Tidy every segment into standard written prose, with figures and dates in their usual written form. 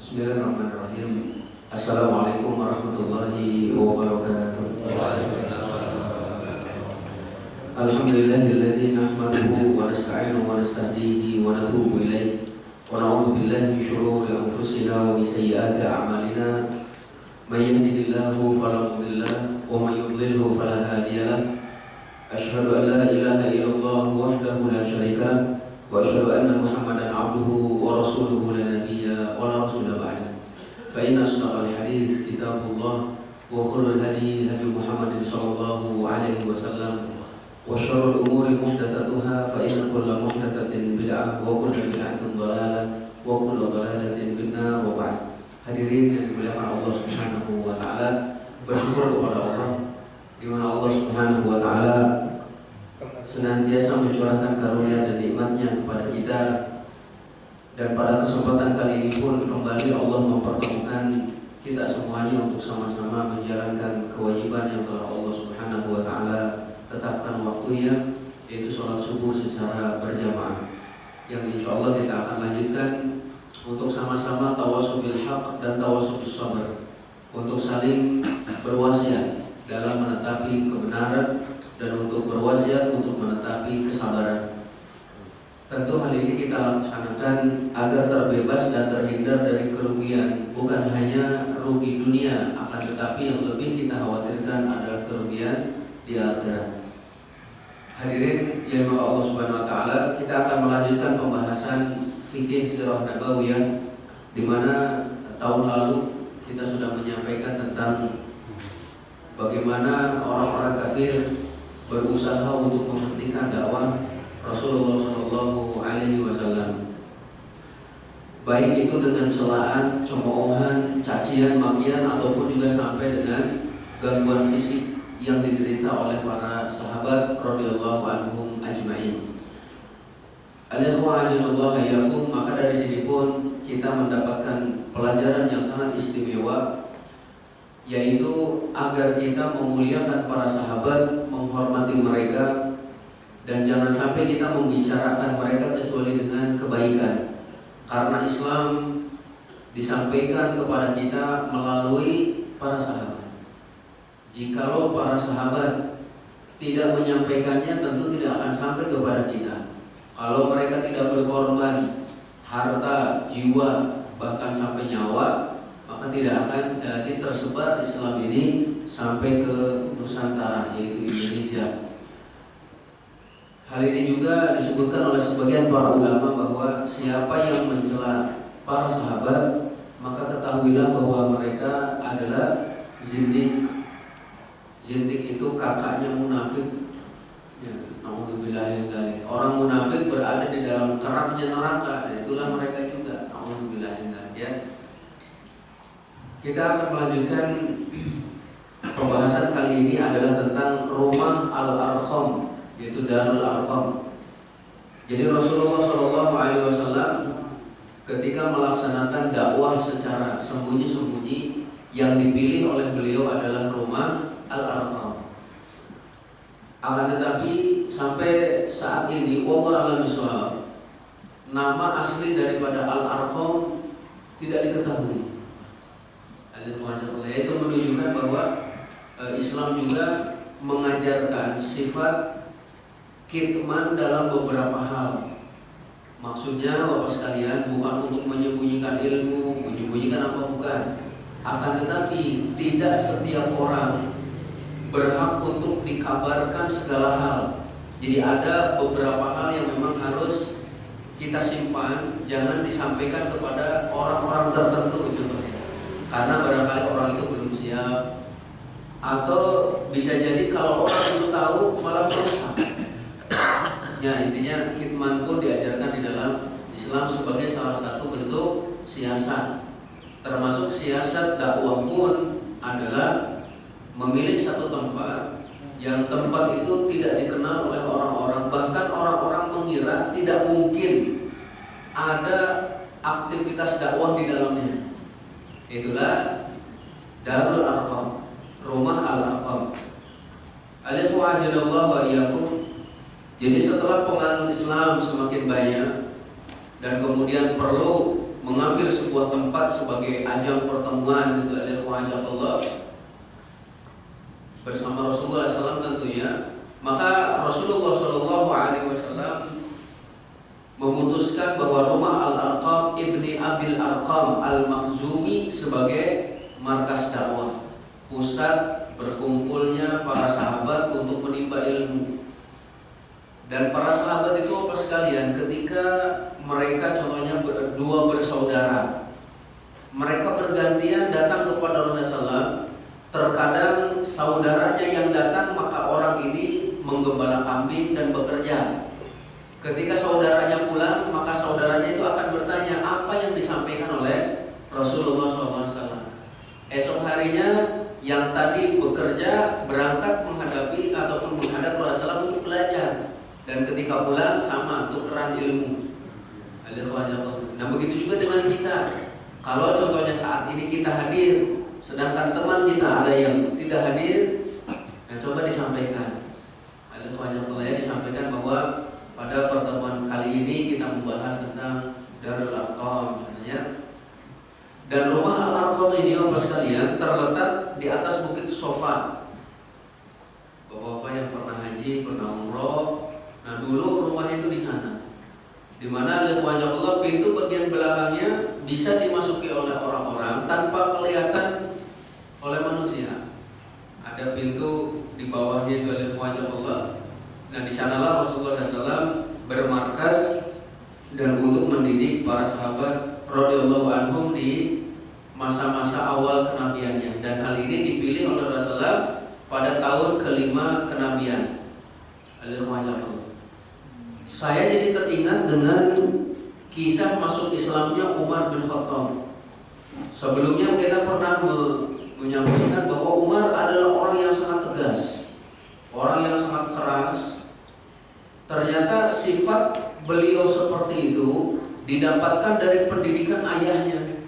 Bismillahirrahmanirrahim. Assalamualaikum warahmatullahi wabarakatuh. Alhamdulillahilladzi nahmaduhu wa nasta'inuhu wa nastahdihi wa natubu ilaihi wa na'udzu billahi min shururi anfusina wa min sayyiati a'malina. May yahdihillahu fala mudilla lahu wa may yudlilhu fala hadiya lahu. Asyhadu an la ilaha illallah wahdahu la syarika lahu wa asyhadu anna Muhammadan 'abduhu wa rasuluhu la nabiyya wa la rasula ba'da. Fa inna asdaqal hadits kitabullah wa khairul hadi hadi Muhammadin sallallahu alaihi wasallam wa syarrul umuri muhdatsatuha fa inna kulla muhdatsatin bid'ah wa kullu bid'atin dhalalah wa kullu dhalalatin finnar wa ba'd. Hadirin yang dimuliakan Allah Subhanahu wa taala, bersyukur kepada Allah di mana Allah Subhanahu wa taala senantiasa mencurahkan karunia dan nikmatnya kepada kita. Dan pada kesempatan kali ini pun kembali Allah mempertemukan kita semuanya untuk sama-sama menjalankan kewajiban yang telah Allah Subhanahu wa taala tetapkan waktunya, yaitu sholat subuh secara berjamaah, yang insya Allah kita akan lanjutkan untuk sama-sama tawasul bil haq dan tawasul bis sabr, untuk saling berwasiat dalam menetapi kebenaran dan untuk berwasiat untuk menetapi kesabaran. Tentu hal ini kita laksanakan agar terbebas dan terhindar dari kerugian, bukan hanya rugi dunia, akan tetapi yang lebih kita khawatirkan adalah kerugian di akhirat. Hadirin yang dirahmati Allah Subhanahu wa taala, kita akan melanjutkan pembahasan fikih sirah nabawiyah, di mana tahun lalu kita sudah menyampaikan tentang bagaimana orang-orang kafir berusaha untuk menghentikan dakwah Rasulullah Shallallahu Alaihi Wasallam, baik itu dengan celaan, cemoohan, cacian, makian, ataupun juga sampai dengan gangguan fisik yang diderita oleh para sahabat radhiyallahu anhum ajma'in. Alhamdulillah, maka dari sini pun kita mendapatkan pelajaran yang sangat istimewa, yaitu agar kita memuliakan para sahabat, menghormati mereka, dan jangan sampai kita membicarakan mereka kecuali dengan kebaikan, karena Islam disampaikan kepada kita melalui para sahabat. Jikalau para sahabat tidak menyampaikannya, tentu tidak akan sampai kepada kita. Kalau mereka tidak berkorban harta, jiwa, bahkan sampai nyawa, maka tidak akan sekali lagi tersebar Islam ini sampai ke Nusantara, yaitu Indonesia. Hal ini juga disebutkan oleh sebagian para ulama bahwa siapa yang mencela para sahabat, maka ketahuilah bahwa mereka adalah zindik. Zindik itu kakaknya munafik. Ya, naudzubillahi. Orang munafik berada di dalam keramnya neraka, itulah mereka juga. Naudzubillahi. Ya. Kita akan melanjutkan pembahasan kali ini adalah tentang rumah Al-Arqam, yaitu Darul Arqam. Jadi Rasulullah Shallallahu Alaihi Wasallam ketika melaksanakan dakwah secara sembunyi-sembunyi, yang dipilih oleh beliau adalah rumah Al-Arqam. Akan tetapi sampai saat ini, wallahu a'lam bishawab, nama asli daripada Al-Arqam tidak diketahui. Itu menunjukkan bahwa Islam juga mengajarkan sifat kitman dalam beberapa hal. Maksudnya Bapak sekalian, bukan untuk menyembunyikan ilmu, menyembunyikan apa, bukan. Akan tetapi tidak setiap orang berhak untuk dikabarkan segala hal. Jadi ada beberapa hal yang memang harus kita simpan, jangan disampaikan kepada orang-orang tertentu contohnya, karena barangkali orang itu belum siap, atau bisa jadi kalau orang itu tahu malah merusak. Ya, intinya kitman pun diajarkan di dalam Islam sebagai salah satu bentuk siasat. Termasuk siasat dakwah pun adalah memilih satu tempat yang tempat itu tidak dikenal oleh orang-orang, bahkan orang-orang mengira tidak mungkin ada aktivitas dakwah di dalamnya. Itulah Darul Arqam, rumah Al-Arqam. Alhamdulillah wa iyyakum. Jadi setelah penganut Islam semakin banyak dan kemudian perlu mengambil sebuah tempat sebagai ajang pertemuan gitu, Allah bersama Rasulullah SAW tentunya, maka Rasulullah SAW memutuskan bahwa rumah Al-Arqam ibni Abil Arqam Al-Makhzumi sebagai markas dakwah, pusat berkumpulnya para sahabat untuk menimba ilmu. Dan para sahabat itu apa sekalian, ketika mereka contohnya berdua bersaudara, mereka bergantian datang kepada Rasulullah SAW. Terkadang saudaranya yang datang, maka orang ini menggembala kambing dan bekerja. Ketika saudaranya pulang, maka saudaranya itu akan bertanya apa yang disampaikan oleh Rasulullah SAW. Esok harinya yang tadi bekerja berangkat menghadapi ataupun menghadap Rasulullah SAW untuk belajar. Dan ketika pulang sama, tukeran ilmu. Nah begitu juga dengan kita. Kalau contohnya saat ini kita hadir, sedangkan teman kita ada yang tidak hadir, nah coba disampaikan. Disampaikan bahwa pada pertemuan kali ini kita membahas tentang Darul Arqam contohnya. Dan rumah Al-Arqam ini Bapak sekalian terletak di atas bukit Sofa. Bapak-bapak yang pernah haji, pernah umroh, nah dulu rumah itu di sana. Di mana Allah pintu bagian belakangnya bisa dimasuki oleh orang-orang tanpa kelihatan oleh manusia. Ada pintu di bawahnya itu oleh Allah. Nah di sanalah Rasulullah SAW bermarkas dan untuk mendidik para sahabat radhiyallahu anhum di masa-masa awal kenabiannya. Dan hal ini dipilih oleh Rasulullah pada tahun kelima kenabian. Saya jadi teringat dengan kisah masuk Islamnya Umar bin Khattab. Sebelumnya kita pernah menyampaikan bahwa Umar adalah orang yang sangat tegas, orang yang sangat keras. Ternyata sifat beliau seperti itu didapatkan dari pendidikan ayahnya.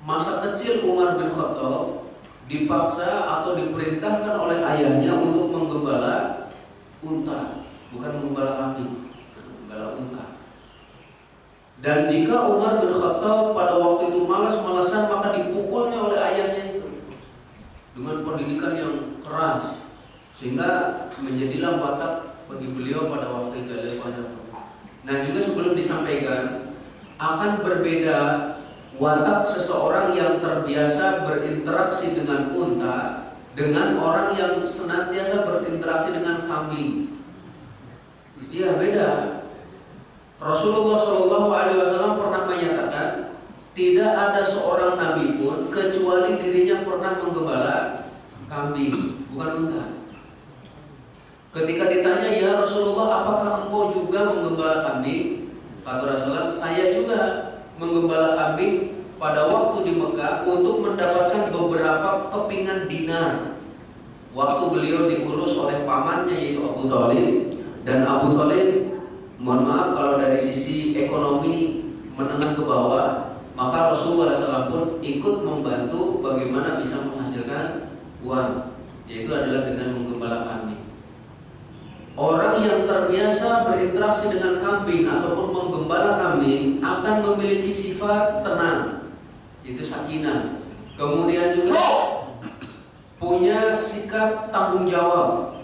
Masa kecil Umar bin Khattab dipaksa atau diperintahkan oleh ayahnya untuk menggembala unta, bukan menggembala kambing, menggembala unta. Dan jika Umar bin Khattab pada waktu itu malas-malasan, maka dipukulnya oleh ayahnya itu dengan pendidikan yang keras, sehingga menjadilah watak bagi beliau pada waktu itu. Nah juga sebelum disampaikan, akan berbeda watak seseorang yang terbiasa berinteraksi dengan unta dengan orang yang senantiasa berinteraksi dengan kambing. Iya beda. Rasulullah SAW pernah menyatakan tidak ada seorang nabi pun kecuali dirinya pernah menggembala kambing, bukan unta. Ketika ditanya, ya Rasulullah, apakah engkau juga menggembala kambing? Kata Rasulullah, saya juga menggembala kambing pada waktu di Mekah untuk mendapatkan beberapa kepingan dinar. Waktu beliau diurus oleh pamannya yaitu Abu Thalib, dan Abu Thalib, mohon maaf kalau dari sisi ekonomi menengah ke bawah, maka Rasulullah SAW pun ikut membantu bagaimana bisa menghasilkan uang, yaitu adalah dengan menggembala kambing. Orang yang terbiasa berinteraksi dengan kambing ataupun menggembala kambing akan memiliki sifat tenang, itu sakinah. Kemudian juga punya sikap tanggung jawab.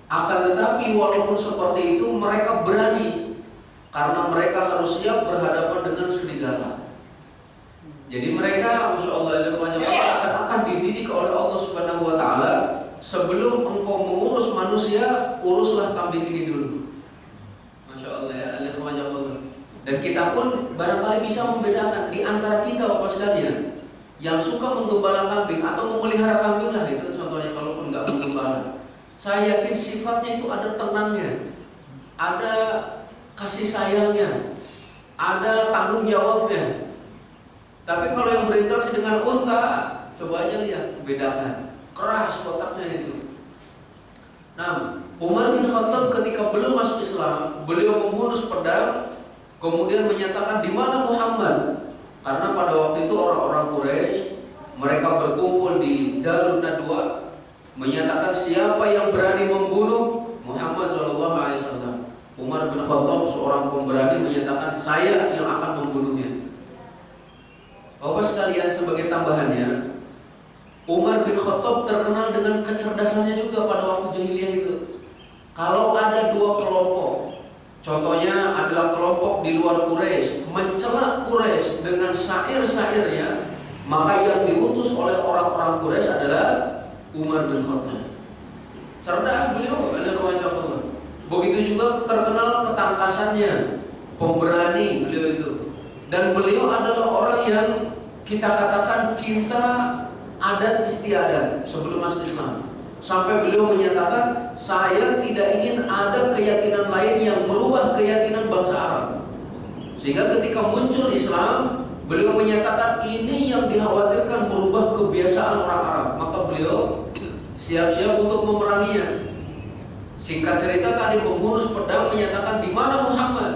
Akan tetapi walaupun seperti itu mereka berani, karena mereka harus siap berhadapan dengan serigala. Jadi mereka, Masya Allah, akan dididik oleh Allah Subhanahu Wa Taala. Sebelum engkau mengurus manusia, uruslah kambing ini dulu. Masya Allah ya, dan kita pun barangkali bisa membedakan di antara kita Bapak sekalian yang suka menggembala kambing atau memelihara kambing lah, itu contohnya kalaupun nggak menggembala. Saya yakin sifatnya itu ada tenangnya, ada kasih sayangnya, ada tanggung jawabnya. Tapi kalau yang berinteraksi dengan unta, coba aja lihat, bedakan. Keras kotaknya itu. Nah, Umar bin Khattab ketika belum masuk Islam, beliau membunuh pedang, kemudian menyatakan di mana Muhammad? Karena pada waktu itu orang-orang Quraisy mereka berkumpul di Darun Nadwa, menyatakan siapa yang berani membunuh Muhammad SAW. Umar bin Khattab seorang pemberani menyatakan saya yang akan membunuhnya. Bapak sekalian, sebagai tambahannya, Umar bin Khattab terkenal dengan kecerdasannya juga pada waktu jahiliyah itu. Kalau ada dua kelompok, contohnya adalah kelompok di luar Quraisy mencela Quraisy dengan syair-syairnya, maka yang diutus oleh orang-orang Quraisy adalah Umar bin Khattab. Cerdas beliau, ada kewajah Allah. Begitu juga terkenal ketangkasannya, pemberani beliau itu. Dan beliau adalah orang yang kita katakan cinta adat istiadat sebelum masuk Islam. Sampai beliau menyatakan, saya tidak ingin ada keyakinan lain yang merubah keyakinan bangsa Arab. Sehingga ketika muncul Islam, beliau menyatakan ini yang dikhawatirkan merubah kebiasaan orang Arab. Maka beliau siap-siap untuk memeranginya. Singkat cerita, tadi menghunus pedang menyatakan di mana Muhammad.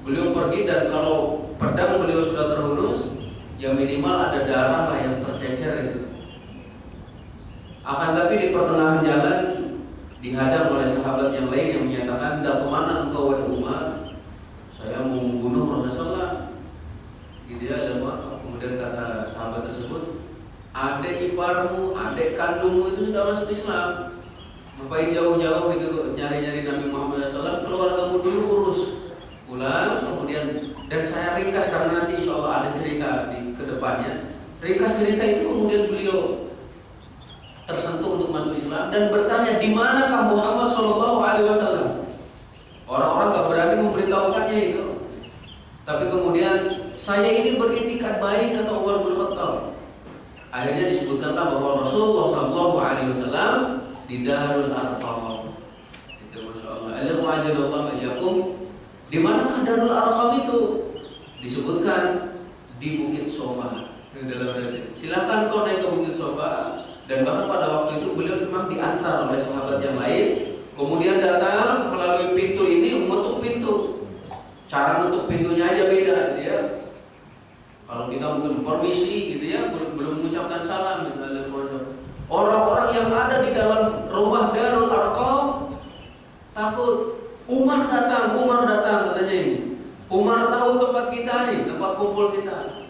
Beliau pergi, dan kalau pedang beliau sudah terhunus, ya minimal ada darah lah yang tercecer itu. Akan tapi di pertengahan jalan dihadang oleh sahabat yang lain yang menyatakan, "Dah kemana engkau wahai Umar? Saya mau membunuh Rasulullah." Gitu ya, dan kemudian kata sahabat tersebut, "Adik iparmu, adik kandungmu itu sudah masuk Islam. Ngapain jauh-jauh itu nyari-nyari Nabi Muhammad SAW? Keluargamu dulu urus." Pulang, kemudian, dan saya ringkas karena nanti insya Allah ada cerita di kedepannya. Ringkas cerita itu, kemudian beliau tersentuh untuk masuk Islam dan bertanya, di manakah Muhammad SAW? Orang-orang gak berani memberitahukannya itu. Tapi kemudian, saya ini beritikad baik, kata Umar bin Khattab. Akhirnya disebutkanlah bahwa Rasulullah SAW di Darul Arqam. Itu Masya Allah. Di manakah Darul Arqam itu? Disebutkan di Bukit Sofa. Silakan kau naik ke Bukit Sofa. Dan bahkan pada waktu itu beliau memang diantar oleh sahabat yang lain. Kemudian datang melalui pintu ini, mengetuk pintu. Cara mengetuk pintunya aja beda, gitu ya. Kalau kita mungkin permisi, gitu ya, belum mengucapkan salam. Orang-orang yang ada di dalam rumah Darul Arqam takut. Umar datang katanya ini. Umar tahu tempat kita nih, tempat kumpul kita.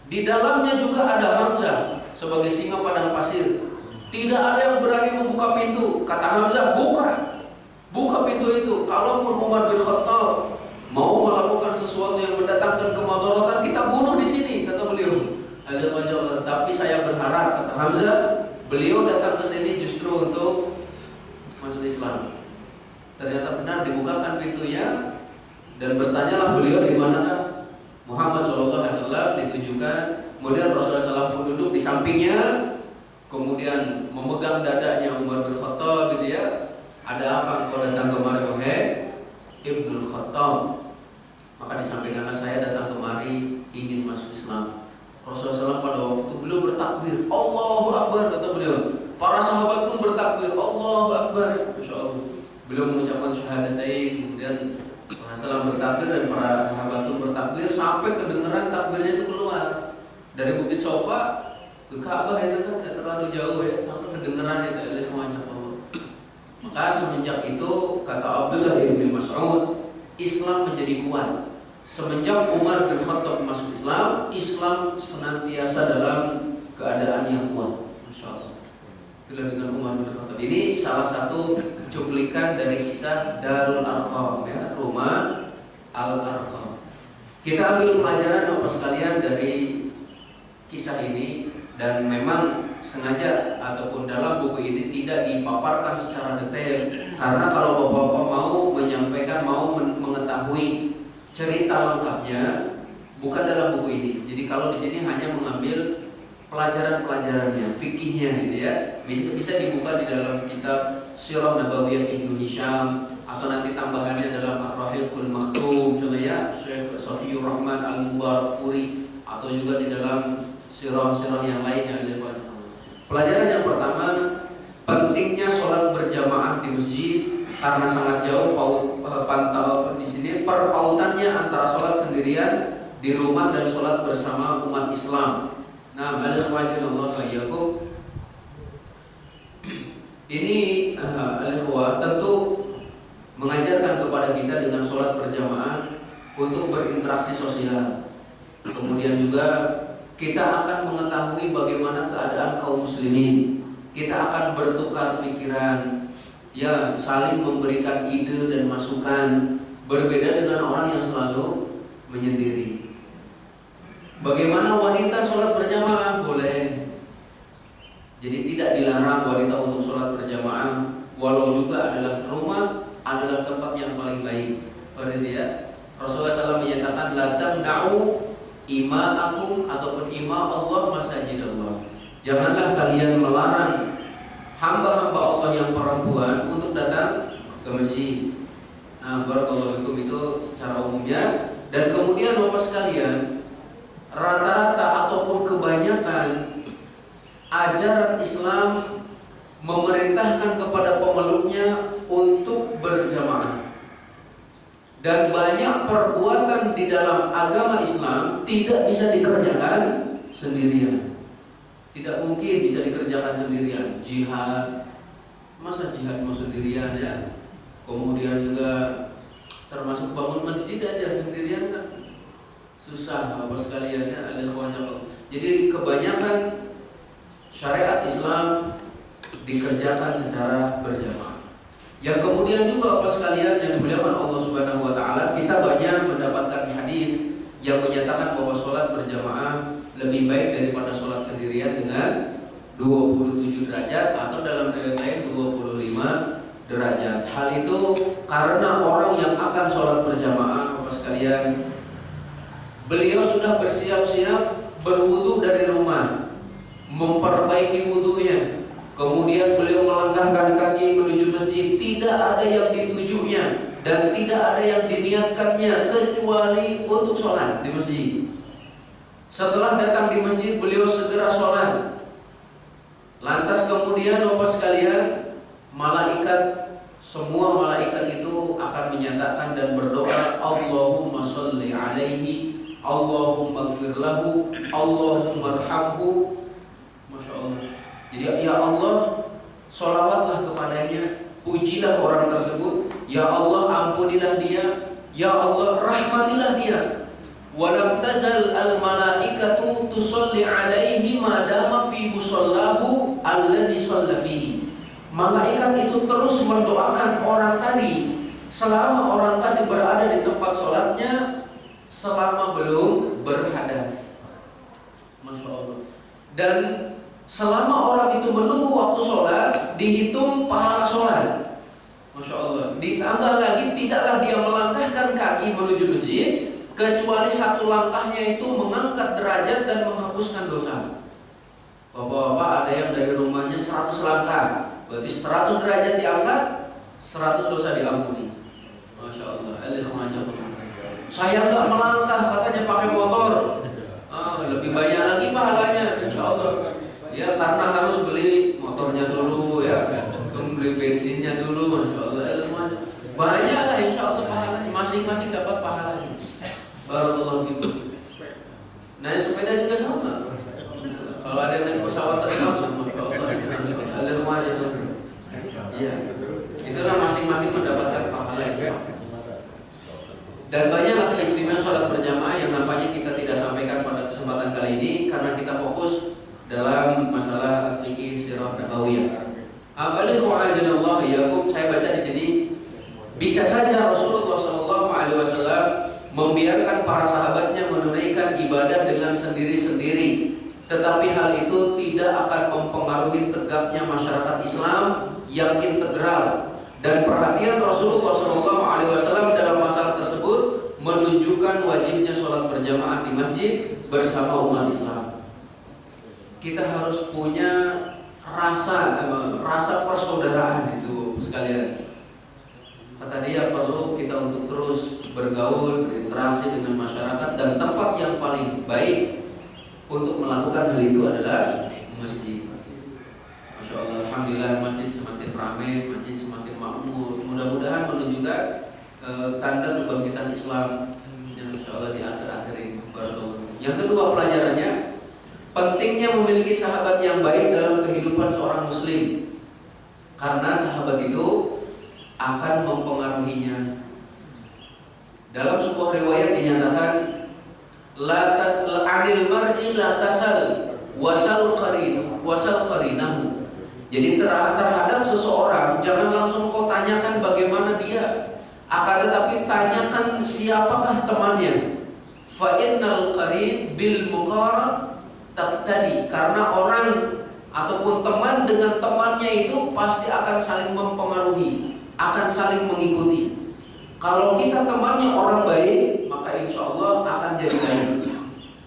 Di dalamnya juga ada Hamzah sebagai singa padang pasir. Tidak ada yang berani membuka pintu. Kata Hamzah, buka pintu itu. Kalaupun Umar bin Khattab mau melakukan sesuatu yang mendatangkan kemadharatan, kita bunuh di sini, kata beliau. Tapi saya berharap, kata Hamzah, beliau datang ke sini justru untuk masuk Islam. Ternyata benar dibukakan pintunya, dan bertanyalah beliau di manakah Muhammad SAW, ditujukan. Kemudian Rasulullah SAW pun duduk di sampingnya, kemudian memegang dadanya Umar bin Khattab, gitu ya. Ada apa engkau datang kemari wahai Ibnu Khattab? Maka disampaikanlah, saya datang kemari ingin masuk Islam. Rasulullah SAW pada waktu itu beliau bertakbir, Allahu Akbar, kata beliau. Para sahabat pun bertakbir, Allahu Akbar. Masya Allah. Beliau mengucapkan syahadatain, kemudian Rasulullah bertakbir dan para sahabat pun bertakbir sampai kedengaran takbirnya itu keluar dari Bukit Sofa ke Ka'bah. Itu kan tidak terlalu jauh ya, sampai kedengaran itu oleh semacam Allah. Maka semenjak itu, kata Abdullah bin Mas'ud, Islam menjadi kuat. Semenjak Umar bin Khattab masuk Islam, Islam senantiasa dalam keadaan yang kuat. Masya Allah. Itulah dengan Umar bin Khattab. Ini salah satu cuplikan dari kisah Darul Arqam, ya, rumah Al-Arqam. Kita ambil pelajaran Bapak sekalian dari kisah ini, dan memang sengaja ataupun dalam buku ini tidak dipaparkan secara detail, karena kalau Bapak-bapak mau menyampaikan, mau mengetahui cerita lengkapnya, bukan dalam buku ini. Jadi kalau di sini hanya mengambil pelajaran-pelajarannya, fikihnya, gitu ya. Bisa dibuka di dalam kitab Sirah Nabawiyah Ibnu Hisham, atau nanti tambahannya dalam Ar-Rahiqul Maktum, contohnya Syekh Safiyur Rahman Al-Mubarakfuri, atau juga di dalam sirah-sirah yang lainnya. Pelajaran yang pertama, pentingnya sholat berjamaah di masjid, karena sangat jauh pantau di sini perpautannya antara sholat sendirian di rumah dan sholat bersama umat Islam. Nah, ini al-ikhwah tentu mengajarkan kepada kita dengan sholat berjamaah untuk berinteraksi sosial. Kemudian juga kita akan mengetahui bagaimana keadaan kaum muslimin. Kita akan bertukar pikiran, ya, saling memberikan ide dan masukan. Berbeda dengan orang yang selalu menyendiri. Bagaimana wanita sholat berjamaah? Boleh. Jadi tidak dilarang wanita untuk sholat berjamaah, walau juga adalah rumah adalah tempat yang paling baik. Berarti ya, Rasulullah SAW menyatakan la tamna'u ima'akum ataupun ima Allah masajid Allah. Janganlah kalian melarang hamba-hamba Allah yang perempuan untuk datang ke masjid. Nah, barakallahu fikum itu secara umumnya. Dan kemudian Bapak sekalian, rata-rata ataupun kebanyakan ajaran Islam memerintahkan kepada pemeluknya untuk berjamaah. Dan banyak perbuatan di dalam agama Islam tidak bisa dikerjakan sendirian. Tidak mungkin bisa dikerjakan sendirian. Jihad, masa jihad mau sendirian ya? Kemudian juga termasuk bangun masjid aja sendirian kan susah Bapak sekalian ya. Jadi kebanyakan syariat Islam dikerjakan secara berjamaah. Yang kemudian juga Bapak sekalian yang dimuliakan Allah Subhanahu wa taala, kita banyak mendapatkan hadis yang menyatakan bahwa sholat berjamaah lebih baik daripada sholat sendirian dengan 27 derajat atau dalam riwayat lain 25 derajat. Hal itu karena orang yang akan sholat berjamaah Bapak sekalian, beliau sudah bersiap-siap berwudu dari rumah, memperbaiki wudunya, kemudian beliau melangkahkan kaki menuju masjid. Tidak ada yang ditujunya dan tidak ada yang diniatkannya kecuali untuk sholat di masjid. Setelah datang di masjid, beliau segera sholat. Lantas kemudian Bapak sekalian, semua malaikat itu akan menyatakan dan berdoa, Allahumma sholli alaihi, Allahumma gfir lahu, Allahumma arhamhu. Masya Allah. Jadi ya Allah, sholawatlah kepadanya, pujilah orang tersebut. Ya Allah, ampunilah dia. Ya Allah, rahmatilah dia. Walam tazal al malaikatu tusolli alaihi madama fi musallahu alladhi shalla fihi. Malaikat itu terus mendoakan orang tadi selama orang tadi berada di tempat sholatnya, selama belum berhadas. Masya Allah. Dan selama orang itu menunggu waktu sholat, dihitung pahala sholat. Masya Allah. Ditambah lagi, tidaklah dia melangkahkan kaki menuju masjid kecuali satu langkahnya itu mengangkat derajat dan menghapuskan dosa. Bapak-bapak, ada yang dari rumahnya 100 langkah, berarti 100 derajat diangkat, 100 dosa diampuni. Masya Allah. Saya nggak melangkah, katanya pakai motor, lebih banyak lagi pahalanya, insya Allah. Ya, karena harus beli motornya dulu ya, beli bensinnya dulu, Masya Allah. Banyak lah insya Allah pahalanya, masing-masing dapat pahalanya. Barakallahu fikum. Naik sepeda juga sama. Kalau ada yang naik pesawat terbang, Masya Allah, ada semuanya. Iya, itulah masing-masing mendapatkan pahala. Dan banyaklah keistimewaan sholat berjamaah yang nampaknya kita tidak sampaikan pada kesempatan kali ini karena kita fokus dalam masalah fikih sirah nabawiyah. Saya baca di sini, bisa saja Rasulullah SAW membiarkan para sahabatnya menunaikan ibadah dengan sendiri-sendiri, tetapi hal itu tidak akan mempengaruhi tegaknya masyarakat Islam yang integral. Dan perhatian Rasulullah SAW dalam masalah tersebut menunjukkan wajibnya sholat berjamaah di masjid bersama umat Islam. Kita harus punya rasa persaudaraan itu sekalian. Kata dia, perlu kita untuk terus bergaul, berinteraksi dengan masyarakat, dan tempat yang paling baik untuk melakukan hal itu adalah masjid. Masya Allah, alhamdulillah masjid semakin ramai, masjid semakin makmur. Mudah-mudahan menunjukkan tanda kebangkitan Islam yang insya Allah di akhir-akhir ini. Yang kedua pelajarannya, pentingnya memiliki sahabat yang baik dalam kehidupan seorang muslim, karena sahabat itu akan mempengaruhinya. Dalam sebuah riwayat dinyatakan anil mar'i la tasal wasal qarinahu. Jadi terhadap seseorang jangan langsung kau tanyakan bagaimana dia, akan tetapi tanyakan siapakah temannya. Fa innal qarin bil muqaran taqtadi, karena orang ataupun teman dengan temannya itu pasti akan saling mempengaruhi, akan saling mengikuti. Kalau kita temannya orang baik, maka insya Allah akan jadi baik.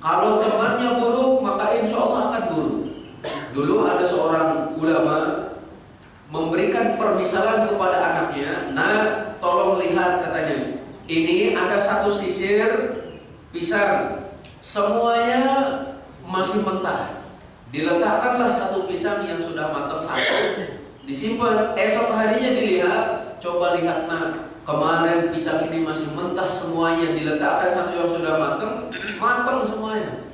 Kalau temannya buruk, maka insya Allah akan buruk. Dulu ada seorang ulama memberikan permisalan kepada anaknya. Nah, tolong lihat, katanya, ini ada satu sisir pisang, semuanya masih mentah. Diletakkanlah satu pisang yang sudah matang satu, disimpan. Esok harinya dilihat, coba lihat, nah, kemarin pisang ini masih mentah semuanya, diletakkan satu yang sudah matang semuanya,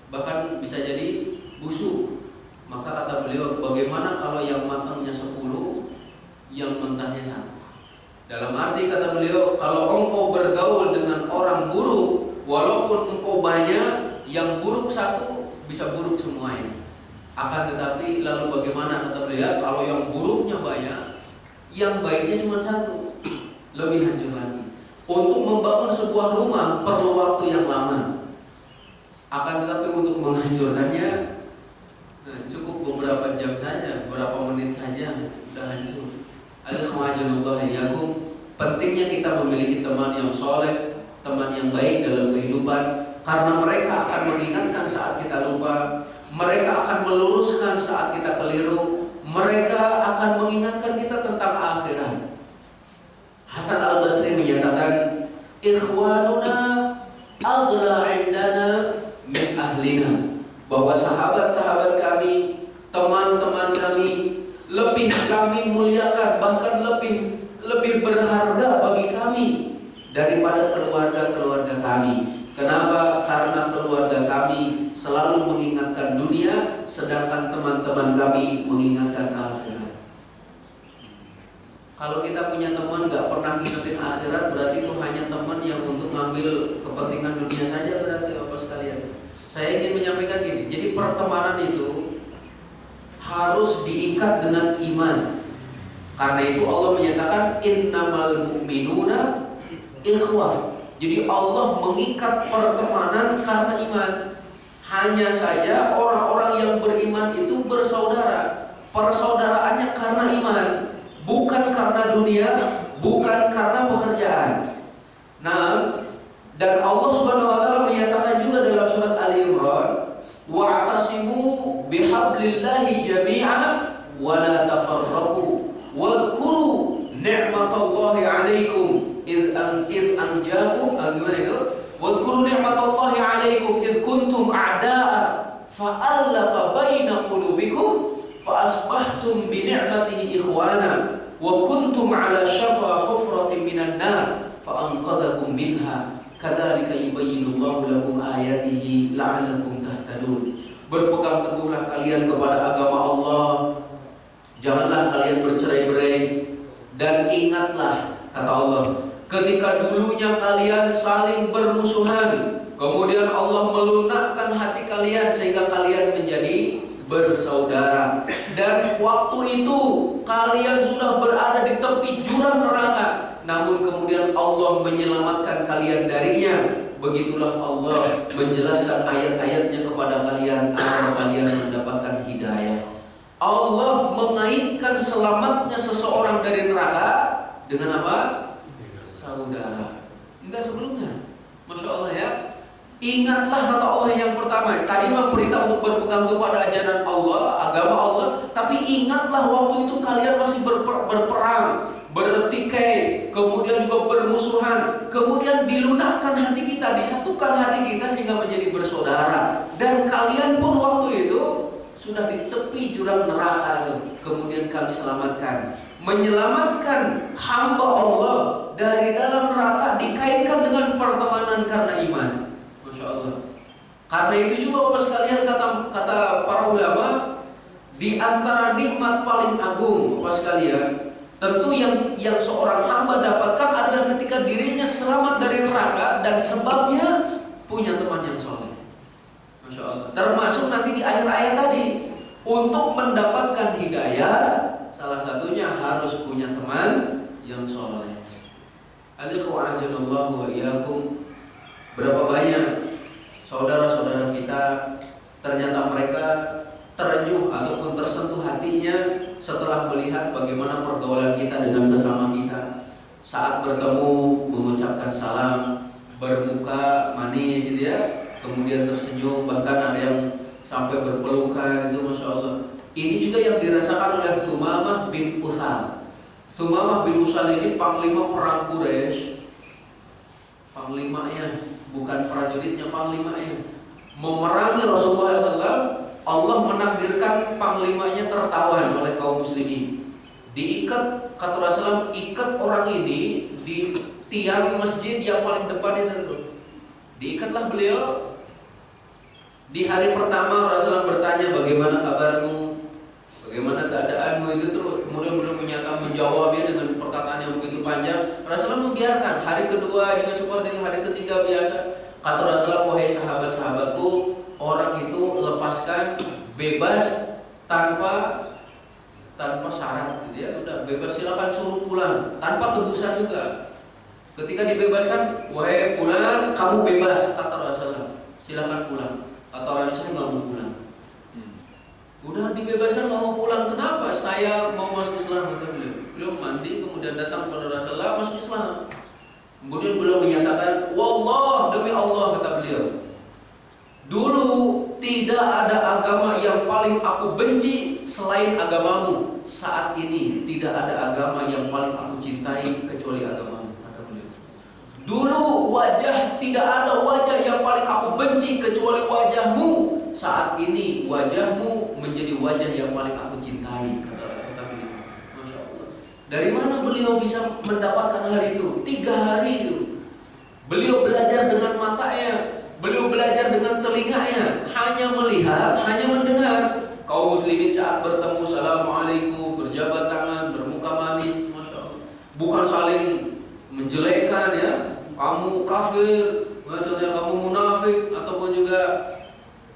bahkan bisa jadi busuk. Maka kata beliau, bagaimana kalau yang matangnya 10, yang mentahnya 1? Dalam arti kata beliau, kalau engkau bergaul dengan orang buruk, walaupun engkau banyak, yang buruk 1 bisa buruk semuanya. Akan tetapi lalu bagaimana kata beliau, kalau yang buruknya banyak, yang baiknya cuma 1, lebih hancur lagi. Untuk membangun sebuah rumah perlu waktu yang lama. Akan tetapi untuk menghancurkannya, cukup beberapa jam saja, beberapa menit saja sudah hancur. Pentingnya kita memiliki teman yang soleh, teman yang baik dalam kehidupan, karena mereka akan mengingatkan saat kita lupa, mereka akan meluruskan saat kita keliru, mereka akan mengingatkan kita tentang akhirat. Hasan al-Basri menyatakan, ikhwanuna aghla indana min ahlina, bahwa sahabat-sahabat kami, teman-teman kami, lebih kami muliakan, bahkan lebih berharga bagi kami daripada keluarga-keluarga kami. Kenapa? Karena keluarga kami selalu mengingatkan dunia, sedangkan teman-teman kami mengingatkan akhirat. Kalau kita punya teman gak pernah ngingetin akhirat, berarti itu hanya teman yang untuk ngambil kepentingan dunia saja, berarti apa sekalian. Saya ingin menyampaikan gini, jadi pertemanan itu harus diikat dengan iman. Karena itu Allah menyatakan innamal mu'minuna ikhwah. Jadi Allah mengikat pertemanan karena iman. Hanya saja orang-orang yang beriman itu bersaudara. Persaudaraannya karena iman, bukan karena dunia, bukan karena pekerjaan. Nah, dan Allah Subhanahu wa taala menyatakan juga dalam surat Ali Imran, wa'tasimu bihablillahi jami'an wa la tafarraqu wadhkuru ni'matallahi 'alaikum id anjakum wadhkuru ni'matallahi 'alaikum id kuntum a'da'a fa'alafa baina qulubikum fa asbahtum bi ni'matihi ikhwana wa kuntum 'ala shafa hufratin minan nar fa anqadhakum minha kadzalika yubayyinullahu lakum ayatihi la'allakum tahtadun. Berpegang teguhlah kalian kepada agama Allah, janganlah kalian bercerai-berai, dan ingatlah, kata Allah, ketika dulunya kalian saling bermusuhan, kemudian Allah melunakkan hati kalian sehingga kalian menjadi bersaudara. Dan waktu itu kalian sudah berada di tepi jurang neraka, namun kemudian Allah menyelamatkan kalian darinya. Begitulah Allah menjelaskan ayat-ayatnya kepada kalian agar kalian mendapatkan hidayah. Allah mengaitkan selamatnya seseorang dari neraka dengan apa? Saudara. Enggak sebelumnya. Masya Allah ya. Ingatlah kata Allah yang pertama. Tadi memang perintah untuk berpegang kepada ajaran Allah, agama Allah. Tapi ingatlah waktu itu kalian masih berperang, bertikai, kemudian juga bermusuhan. Kemudian dilunakkan hati kita, disatukan hati kita sehingga menjadi bersaudara. Dan kalian pun waktu itu sudah di tepi jurang neraka. Kemudian kami selamatkan, menyelamatkan hamba Allah dari dalam neraka dikaitkan dengan pertemanan karena iman. Masya Allah. Karena itu juga Bapak sekalian, kata para ulama, di antara nikmat paling agung Bapak sekalian, tentu yang seorang hamba dapatkan adalah ketika dirinya selamat dari neraka, dan sebabnya punya teman yang soleh. Masya Allah. Termasuk nanti di akhir ayat tadi, untuk mendapatkan hidayah, salah satunya harus punya teman yang soleh. Al-ikhwa azanallahu wa iyyakum. Berapa banyak saudara-saudara kita ternyata mereka terenyuh ataupun tersentuh hatinya setelah melihat bagaimana pergaulan kita dengan sesama kita. Saat bertemu mengucapkan salam, bermuka manis gitu ya, kemudian tersenyum, bahkan ada yang sampai berpelukan itu, Masya Allah. Ini juga yang dirasakan oleh Sumamah bin Usal. Sumamah bin Usal ini panglima perang Quraisy, panglimanya, bukan prajuritnya, panglimanya, memerangi Rasulullah SAW. Allah menakdirkan panglimanya tertawan oleh kaum muslimin. Diikat, kata Rasulullah, ikat orang ini di tiang masjid yang paling depan itu. Diikatlah beliau. Di hari pertama Rasulullah bertanya, bagaimana kabarmu, bagaimana keadaanmu itu, terus kemudian beliau menjawabnya dengan perkataan yang begitu panjang. Rasulullah membiarkan. Hari kedua juga seperti itu, hari ketiga biasa. Kata Rasulullah, wahai sahabat-sahabatku, orang itu lepaskan bebas tanpa syarat gitu ya, udah bebas, silakan suruh pulang tanpa tebusan juga. Ketika dibebaskan, wahai fulan, kamu bebas, kata Rasulullah, silakan pulang. Kata orang Islam, nggak mau pulang. Udah dibebaskan nggak mau pulang, kenapa? Saya mau masuk Islam, kata beliau. Beliau mandi kemudian datang kepada Rasulullah, masuk Islam. Kemudian beliau menyatakan, wallah, demi Allah, kata beliau, dulu tidak ada agama yang paling aku benci selain agamamu. Saat ini tidak ada agama yang paling aku cintai kecuali agamamu, kata beliau. Dulu tidak ada wajah yang paling aku benci kecuali wajahmu. Saat ini wajahmu menjadi wajah yang paling aku cintai, kata beliau. Masya Allah. Dari mana beliau bisa mendapatkan hal itu? 3 hari itu beliau belajar dengan matanya, beliau belajar dengan telinganya, hanya melihat, hanya mendengar. Kaum muslimin saat bertemu, assalamualaikum, berjabat tangan, bermuka manis, Masya Allah. Bukan saling menjelekkan ya, kamu kafir, maksudnya kamu munafik, ataupun juga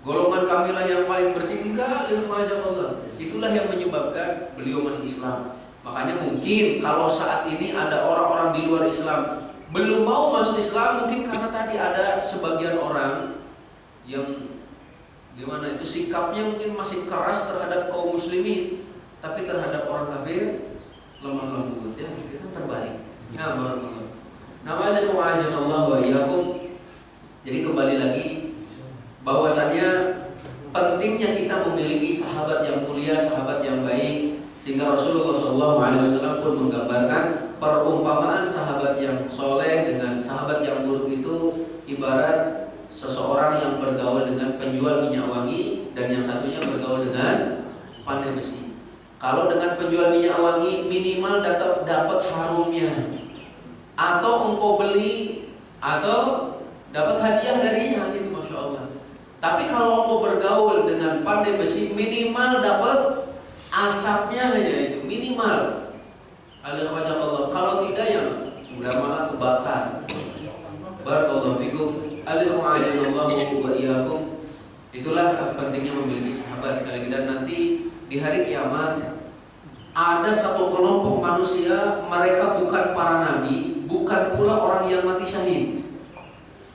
golongan kamilah yang paling bersih. Enggak, Allah. Itulah yang menyebabkan beliau masuk Islam. Makanya mungkin kalau saat ini ada orang-orang di luar Islam belum mau masuk Islam, mungkin karena tadi ada sebagian orang yang gimana itu sikapnya mungkin masih keras terhadap kaum muslimin, tapi terhadap orang kafir lemah lembut ya, itu terbalik. Ya, barakallahu. Nama Allah wa iyyakum. Jadi kembali lagi bahwasannya pentingnya kita memiliki sahabat yang mulia, sahabat yang baik, sehingga Rasulullah SAW pun menggambarkan perumpamaan sahabat yang soleh dengan sahabat yang buruk itu ibarat seseorang yang bergaul dengan penjual minyak wangi dan yang satunya bergaul dengan pandai besi. Kalau dengan penjual minyak wangi minimal dapat harumnya, atau engkau beli atau dapat hadiah darinya gitu, Masya Allah. Tapi kalau engkau bergaul dengan pandai besi, minimal dapat asapnya aja, itu minimal. Allah. Kalau tidak ya udah malah kebakar. Barakallahu fikum. Alhamdulillah wa iyyakum. Itulah pentingnya memiliki sahabat sekali lagi. Dan nanti di hari kiamat ada satu kelompok manusia, mereka bukan para nabi, bukan pula orang yang mati syahid.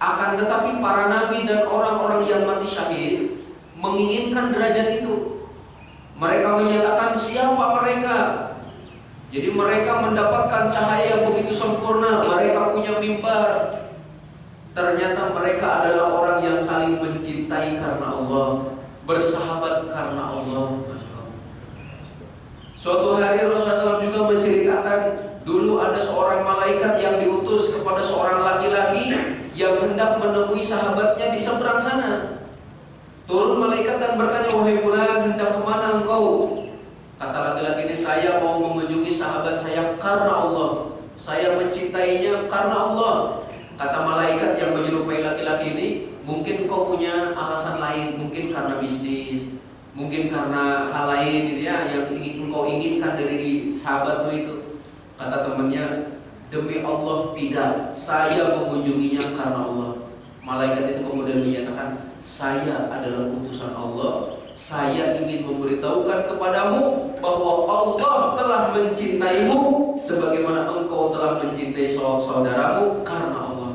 Akan tetapi para nabi dan orang-orang yang mati syahid menginginkan derajat itu. Mereka menyatakan siapa mereka. Jadi mereka mendapatkan cahaya yang begitu sempurna, mereka punya mimbar. Ternyata mereka adalah orang yang saling mencintai karena Allah, bersahabat karena Allah. Suatu hari Rasulullah SAW juga menceritakan, dulu ada seorang malaikat yang diutus kepada seorang laki-laki yang hendak menemui sahabatnya di seberang sana. Turun malaikat dan bertanya, wahai fulan, hendak kemana engkau? Kata laki-laki ini, saya mau mengunjungi sahabat saya karena Allah, saya mencintainya karena Allah. Kata malaikat yang menyerupai laki-laki ini, mungkin kau punya alasan lain, mungkin karena bisnis, mungkin karena hal lain gitu ya, yang engkau inginkan dari sahabatmu itu. Kata temannya, demi Allah tidak, saya mengunjunginya karena Allah. Malaikat itu kemudian menyatakan, saya adalah utusan Allah, saya ingin memberitahukan kepadamu bahwa Allah telah mencintaimu sebagaimana engkau telah mencintai saudaramu karena Allah.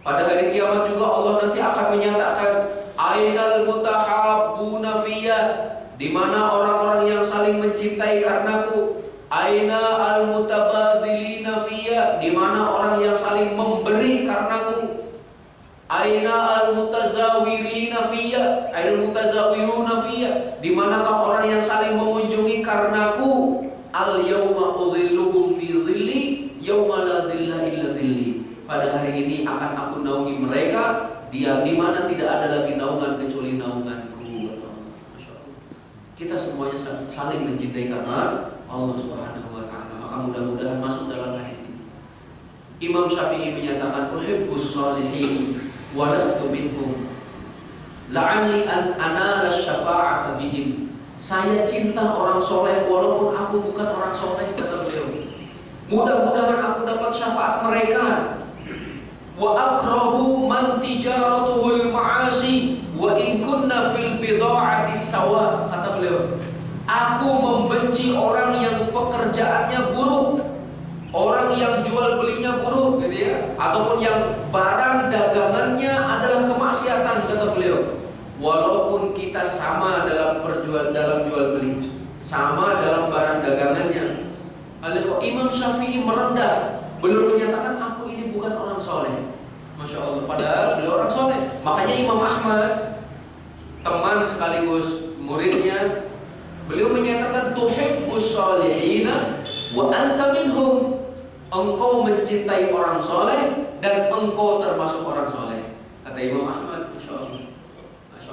Pada hari kiamat juga Allah nanti akan menyatakan, ainal mutahabbuna fiyya, di mana orang-orang yang saling mencintai karenaku. Aina al-mutabadzilina fiyya, di mana orang yang saling memberi karenaku. Aina al-mutazawirina fiyya, al-mutazawiruna fiyya, di manakah orang yang saling mengunjungi karenaku. Al-yauma uzilluhum fi dhilli yauma la dhilla illa dhilli. Pada hari ini akan aku naungi mereka, dia di mana tidak ada lagi naungan kecuali naunganku. Kita semuanya saling mencintai karena Allah Subhanahu wa taala. Maka mudah-mudahan masuk dalam hadis ini. Imam Syafi'i menyatakan, uhibbus shalihin wa lastu minhum, la'alli an anala syafa'ata bihim. Saya cinta orang soleh walaupun aku bukan orang soleh, kata beliau. Mudah-mudahan aku dapat syafaat mereka. Wa akrahu man tijaratuhul ma'asi wa in kunna fil bida'ati sawa, kata beliau. Aku membenci orang yang pekerjaannya buruk, orang yang jual belinya buruk, gitu ya, ataupun yang barang dagangannya adalah kemaksiatan, kata beliau. Walaupun kita sama dalam jual beli, sama dalam barang dagangannya. Imam Syafi'i merendah, belum menyatakan aku ini bukan orang soleh. Masya Allah, padahal beliau orang soleh. Makanya Imam Ahmad, teman sekaligus muridnya, beliau menyatakan, tuhibbus sholihina wa anta minhum. Engkau mencintai orang soleh dan engkau termasuk orang soleh, kata Imam Ahmad. Masya Allah, Masya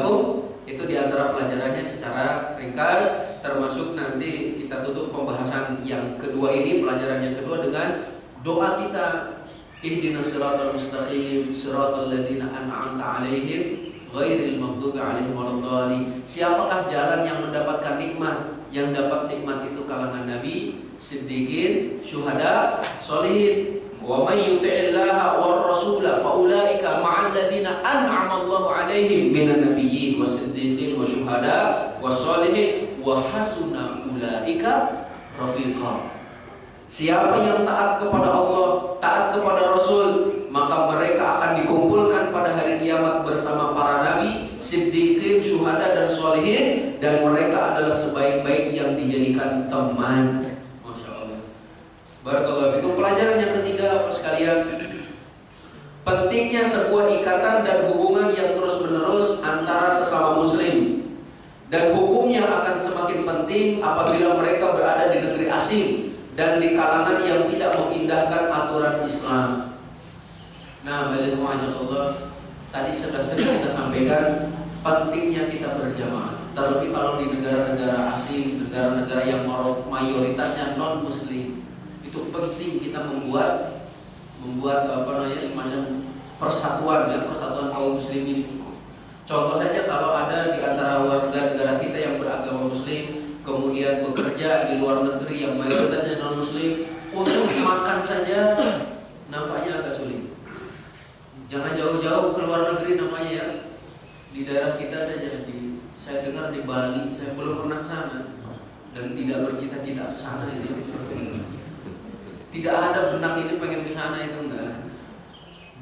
Allah. Itu diantara pelajarannya secara ringkas, termasuk nanti kita tutup pembahasan yang kedua ini, pelajaran yang kedua, dengan doa kita, ihdinas siratal mustaqim siratal ladzina an'amta 'alaihim ghairil maghdubi 'alaihim waladdallin. Siapakah jalan yang mendapatkan nikmat? Yang dapat nikmat itu kalangan nabi, siddiqin, syuhada, sholihin. Wa may yuti'illaha war rasula fa ulaika ma'al ladzina an'ama Allahu 'alaihim minan nabiyyin wasiddiqin wasyuhada wassolihin wa hasuna ulaika rafiqa. Siapa yang taat kepada Allah, taat kepada Rasul, maka mereka akan dikumpulkan pada hari kiamat bersama para nabi, siddiqin, syuhada dan sholihin, dan mereka adalah sebaik-baik yang dijadikan teman. Masya Allah. Barakallahu fikum. Pelajaran yang ketiga, sekalian, pentingnya sebuah ikatan dan hubungan yang terus-menerus antara sesama muslim, dan hukumnya akan semakin penting apabila mereka berada di negeri asing dan di kalangan yang tidak mengindahkan aturan Islam. Nah, Allah, tadi sudah sering kita sampaikan pentingnya kita berjamaah. Terlebih kalau di negara-negara asing, negara-negara yang mayoritasnya non muslim, itu penting kita membuat semacam persatuan, ya, persatuan kaum muslimin. Contoh saja, kalau ada di antara warga negara kita yang beragama muslim kemudian bekerja di luar negeri yang mayoritasnya non muslim, untuk makan saja nampaknya agak sulit. Jangan jauh-jauh ke luar negeri namanya, ya. Di daerah kita saja, saya dengar di Bali, saya belum pernah ke sana dan tidak bercita-cita ke sana ini. Tidak ada benak ini pengen ke sana, itu enggak.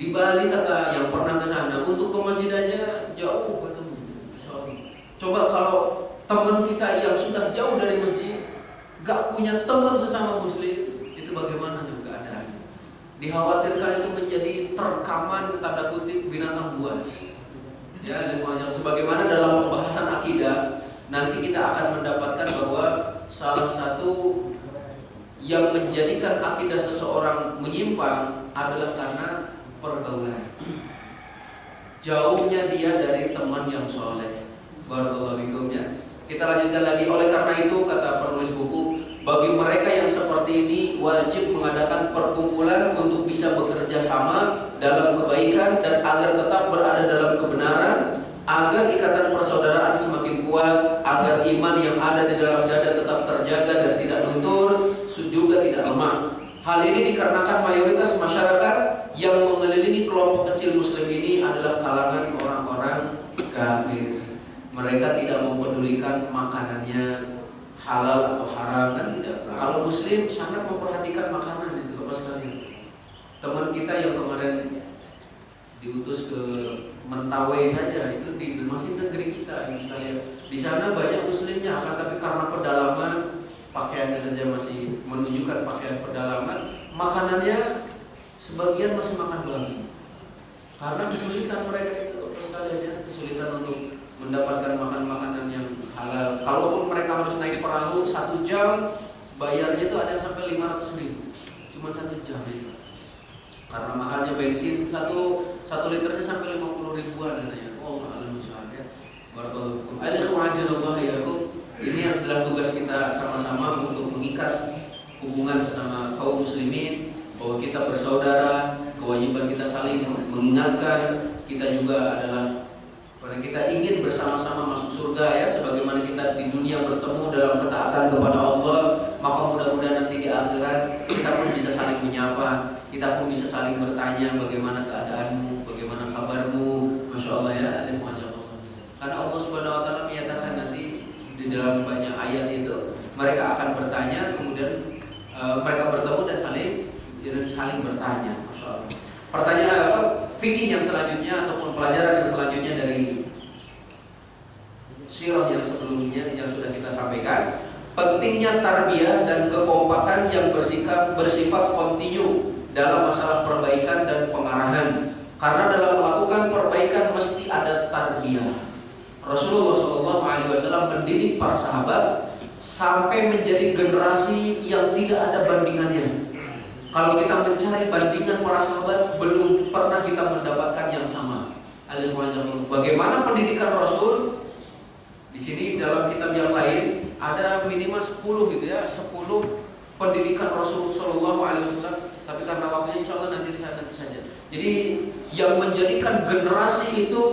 Di Bali kata yang pernah ke sana, untuk ke masjid aja jauh katanya. Coba kalau teman kita yang sudah jauh dari masjid, gak punya teman sesama muslim, itu bagaimana juga keadaan? Dikhawatirkan itu menjadi terkaman tanda kutip binatang buas. Ya, sebagaimana dalam pembahasan akidah nanti kita akan mendapatkan bahwa salah satu yang menjadikan akidah seseorang menyimpang adalah karena pergaulan. Jauhnya dia dari teman yang soleh. Barakallahu fikum, ya. Kita lanjutkan lagi. Oleh karena itu, kata penulis buku, bagi mereka yang seperti ini wajib mengadakan perkumpulan untuk bisa bekerja sama dalam kebaikan dan agar tetap berada dalam kebenaran, agar ikatan persaudaraan semakin kuat, agar iman yang ada di dalam dada tetap terjaga dan tidak luntur, juga tidak lemah. Hal ini dikarenakan mayoritas masyarakat kafir. Mereka tidak mempedulikan makanannya halal atau haram, kan tidak. Kalau muslim sangat memperhatikan makanan itu, Bapak sekalian. Teman kita yang kemarin diutus ke Mentawai saja, itu di masih negeri kita, Ibu sekalian. Di sana banyak muslimnya, akan tapi karena pedalaman, pakaiannya saja masih menunjukkan pakaian pedalaman, makanannya sebagian masih makan babi. Karena kesulitan mereka itu, Bapak sekalian, ya, kesulitan untuk mendapatkan makanan yang halal. Kalaupun mereka harus naik perahu 1 jam, bayarnya itu ada yang sampai 500.000, cuma 1 jam itu. Karena mahalnya bensin, satu liternya sampai 50 ribuan katanya. Oh, alhamdulillah ya. Barakallahu fikum. Ini adalah tugas kita sama-sama untuk mengikat hubungan sesama kaum muslimin, bahwa kita bersaudara, kewajiban kita saling mengingatkan. Kita juga adalah karena kita ingin bersama-sama masuk surga, ya, sebagaimana kita di dunia bertemu dalam ketaatan kepada Allah, maka mudah-mudahan nanti di akhirat kita pun bisa saling menyapa, kita pun bisa saling bertanya bagaimana keadaanmu, bagaimana kabarmu, masya Allah ya, karena Allah Subhanahu Wa Taala menyatakan nanti di dalam banyak ayat itu mereka akan bertanya, kemudian mereka bertemu dan saling bertanya, masya Allah. Pertanyaan apa? Fikih yang selanjutnya ataupun pelajaran yang selanjutnya dari sirah yang sebelumnya yang sudah kita sampaikan, pentingnya tarbiyah dan kekompakan yang bersifat kontinu dalam masalah perbaikan dan pengarahan. Karena dalam melakukan perbaikan mesti ada tarbiyah. Rasulullah SAW mendidik para sahabat sampai menjadi generasi yang tidak ada bandingannya. Kalau kita mencari bandingan para sahabat, belum pernah kita mendapatkan yang sama. Bagaimana pendidikan Rasul? Di sini dalam kitab yang lain ada minimal 10 gitu ya, 10 pendidikan Rasul Shallallahu Alaihi Wasallam. Tapi karena waktunya insya Allah nanti saja. Jadi yang menjadikan generasi itu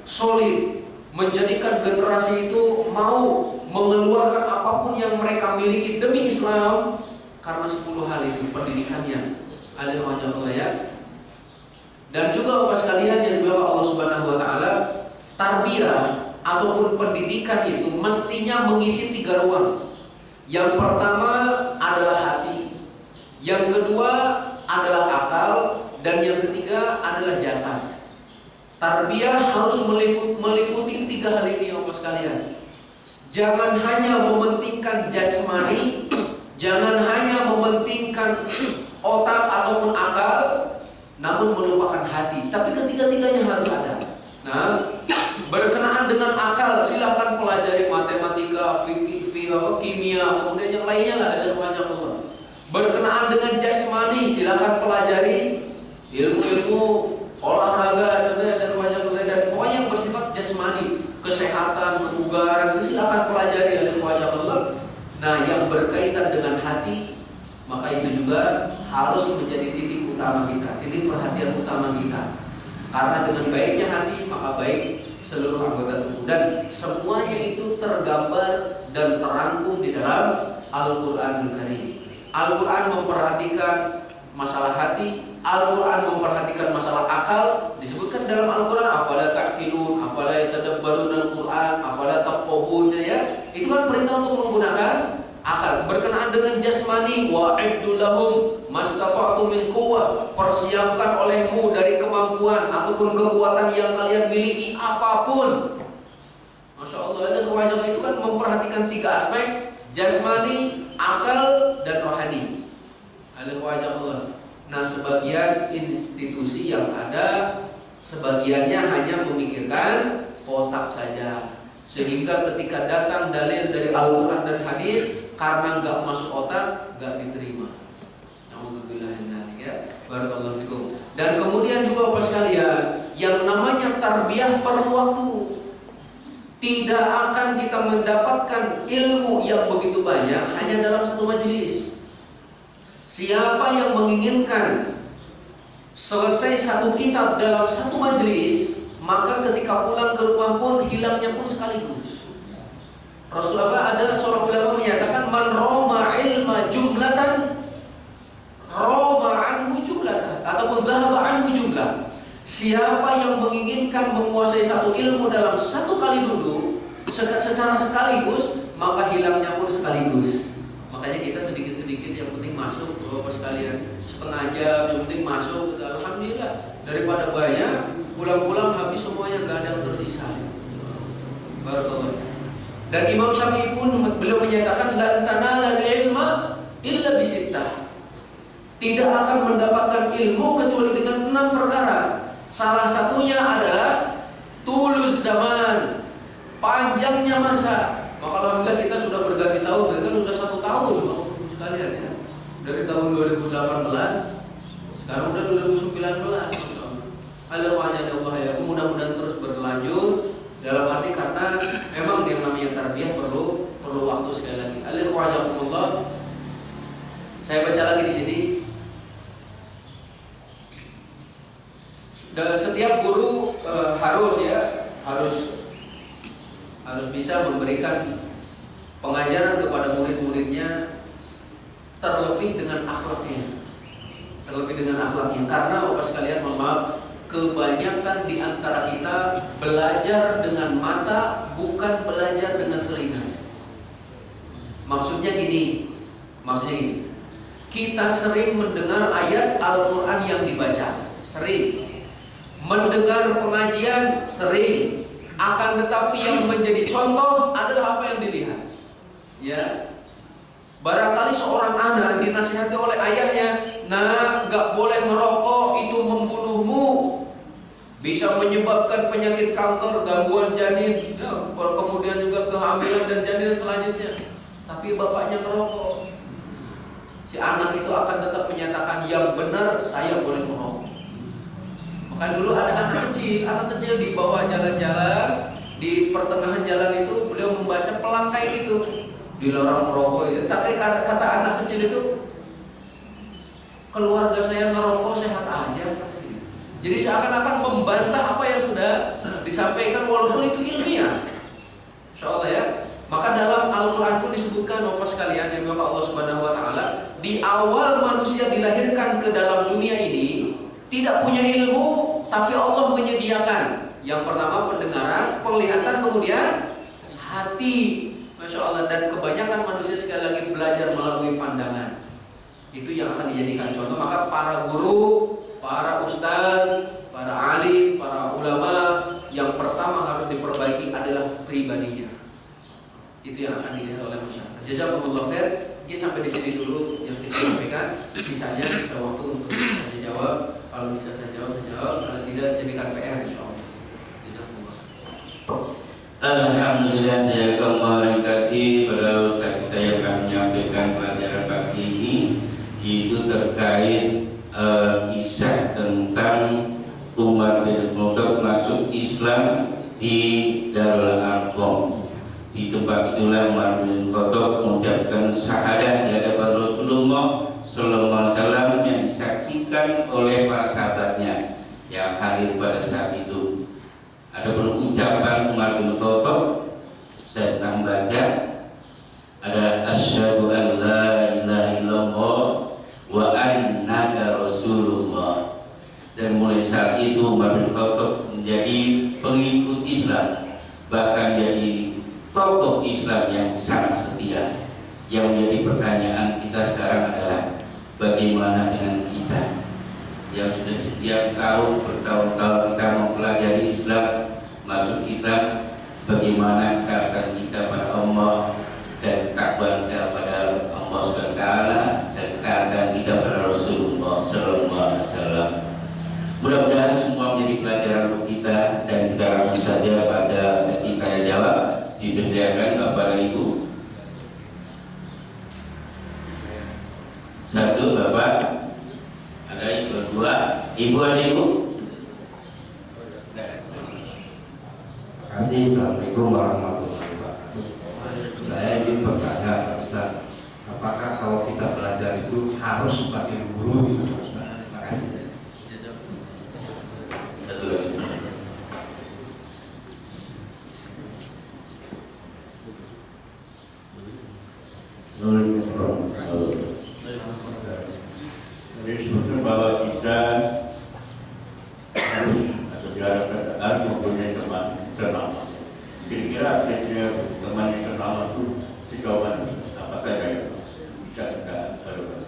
solid, menjadikan generasi itu mau mengeluarkan apapun yang mereka miliki demi Islam, karena 10 hal itu pendidikannya. Alhamdulillah ya. Dan juga Bapak sekalian yang dibawa Allah Subhanahu Wa Taala, tarbiyah ataupun pendidikan itu mestinya mengisi 3 ruang. Yang pertama adalah hati, yang kedua adalah akal, dan yang ketiga adalah jasad. Tarbiyah harus meliputi 3 hal ini Bapak sekalian. Jangan hanya mementingkan jasmani, jangan hanya mementingkan otak ataupun akal, namun melupakan hati. Tapi ketiga-tiganya harus ada. Nah, berkenaan dengan akal, silahkan pelajari matematika, fikih, kimia, kemudian yang lainnya lah, ada semacam Allah. Berkenaan dengan jasmani, silahkan pelajari ilmu-ilmu olahraga, contohnya ada semacam Allah. Dan pokoknya yang bersifat jasmani, kesehatan, kebugaran, itu silahkan pelajari, ada semacam Allah. Nah, yang berkaitan dengan hati, maka itu juga harus menjadi titik utama kita, titik perhatian utama kita. Karena dengan baiknya hati, maka baik seluruh anggota tubuh. Dan semuanya itu tergambar dan terangkum di dalam Al-Quranul Karim. Al-Quran memperhatikan masalah hati, Al-Quran memperhatikan masalah akal. Disebutkan dalam Al-Quran, afala ta'qilun, afala yatadabbarun al-Quran, afala tafqahun, ya. Itu kan perintah untuk menggunakan akal. Berkenaan dengan jasmani, wa'iddu lahum mastata'tum min quwwah, persiapkan olehmu dari kemampuan ataupun kekuatan yang kalian miliki apapun. Masya Allah, ada kewajiban itu kan memperhatikan 3 aspek: jasmani, akal, dan rohani. Ada kewajiban. Nah, sebagian institusi yang ada, sebagiannya hanya memikirkan otak saja, sehingga ketika datang dalil dari Al-Quran dan hadis, karena nggak masuk otak, nggak diterima. Barakallahu fikum. Dan kemudian juga Bapak sekalian, yang namanya tarbiyah perlu waktu. Tidak akan kita mendapatkan ilmu yang begitu banyak hanya dalam satu majelis. Siapa yang menginginkan selesai satu kitab dalam satu majelis, maka ketika pulang ke rumah pun hilangnya pun sekaligus. Rasulullah ada seorang ulama menyatakan, man roma ilma jumlatan roma anhu jumlatan, ataupun dhahaba anhu jumlah. Siapa yang menginginkan menguasai satu ilmu dalam satu kali duduk secara sekaligus, maka hilangnya pun sekaligus. Makanya kita sedikit-sedikit yang penting masuk, Bapak sekalian. Setengah jam yang penting masuk, alhamdulillah. Daripada banyak pulang-pulang habis semuanya, nggak ada yang tersisa. Barakallahu. Dan Imam Syafi'i pun beliau menyatakan lan tanalal ilma illa bisittah. Tidak akan mendapatkan ilmu kecuali dengan 6 perkara. Salah satunya adalah tulus zaman, panjangnya masa. Maka alhamdulillah kita sudah berganti tahun, kan sudah 1 tahun sekalian ya. Dari tahun 2018, sekarang udah 2019. Allah ya, mudah-mudahan terus berlanjut. Dalam arti karena memang yang namanya tarbiyah perlu waktu. Sekali lagi. Alhamdulillah. Saya baca lagi di sini. Setiap guru harus bisa memberikan pengajaran kepada murid-muridnya terlebih dengan akhlaknya. Karena Bapak sekalian, mohon maaf, kebanyakan di antara kita belajar dengan mata, bukan belajar dengan telinga. Maksudnya gini. Kita sering mendengar ayat Al-Quran yang dibaca, sering mendengar pengajian, sering. Akan tetapi yang menjadi contoh adalah apa yang dilihat. Ya, barangkali seorang anak dinasihati oleh ayahnya, "Nah, gak boleh merokok, itu membunuhmu, bisa menyebabkan penyakit kanker, gangguan janin, ya, kemudian juga kehamilan dan janin selanjutnya." Tapi bapaknya merokok. Si anak itu akan tetap menyatakan, "Yang benar, saya boleh merokok." Maka dulu ada anak kecil dibawa jalan-jalan, di pertengahan jalan itu beliau membaca pelangkai itu, dilarang merokok itu. Tapi kata anak kecil itu, "Keluarga saya ngerokok sehat aja." Jadi seakan-akan membantah apa yang sudah disampaikan walaupun itu ilmiah. Insyaallah ya. Maka dalam Al-Quran pun disebutkan, Bapak sekalian yang Bapak Allah Subhanahu Wa Taala, di awal manusia dilahirkan ke dalam dunia ini tidak punya ilmu, tapi Allah menyediakan yang pertama pendengaran, penglihatan, kemudian hati. Masya Allah. Dan kebanyakan manusia sekali lagi belajar melalui pandangan. Itu yang akan dijadikan contoh. Maka para guru, para ustadz, para alim, para ulama, yang pertama harus diperbaiki adalah pribadinya. Itu yang akan dilihat oleh masyarakat. Jazakumullah khair. Mungkin sampai di sini dulu yang kita sampaikan. Sisanya sisa waktu untuk saya jawab. Kalau bisa saya jawab. Kalau tidak, jadikan PR insyaallah. Jazakumullah. Alhamdulillah, jazakallahu khairan. Pada ustaz kita yang akan menyampaikan pelajaran pagi ini itu terkait kisah tentang Umar bin Khattab masuk Islam di Darul Arqam. Di tempat itulah Umar bin Khattab mengucapkan syahadat di hadapan Rasulullah Sallallahu Alaihi Wasallam yang disaksikan oleh para sahabatnya yang hadir pada saat itu. Ada berucapan Umar bin Khattab, saya pernah baca, ada asyhadu an la ilaha illallah wa annaka Rasulullah. Dan mulai saat itu Umar bin Khattab menjadi pengikut Islam, bahkan jadi tokoh Islam yang sangat setia. Yang menjadi pertanyaan kita sekarang adalah bagaimana dengan kita yang sudah setiap tahun bertahun-tahun kita mempelajari Islam, masuk Islam, bagaimana keadaan kita pada Allah dan takwa kita pada Allah SWT dan keadaan kita pada Rasulullah SAW. Mudah-mudahan semua menjadi pelajaran untuk kita, dan kita langsung saja pada sesi tanya jawab. Disediakan Bapak dan Ibu. Satu Bapak, ada Ibu dua, Ibu ada Ibu. Terima kasih. Assalamualaikum warahmatullahi wabarakatuh. Saya ingin bertanya, Ustaz, apakah kalau kita belajar itu harus pakai guru gitu, Ustaz? Terima kasih. Satu lagi. Jadi sebetulnya bahwa kita harus dermawan. Kira-kira teman dermawan itu sejauh mana? Apa saja itu bisa kita lakukan?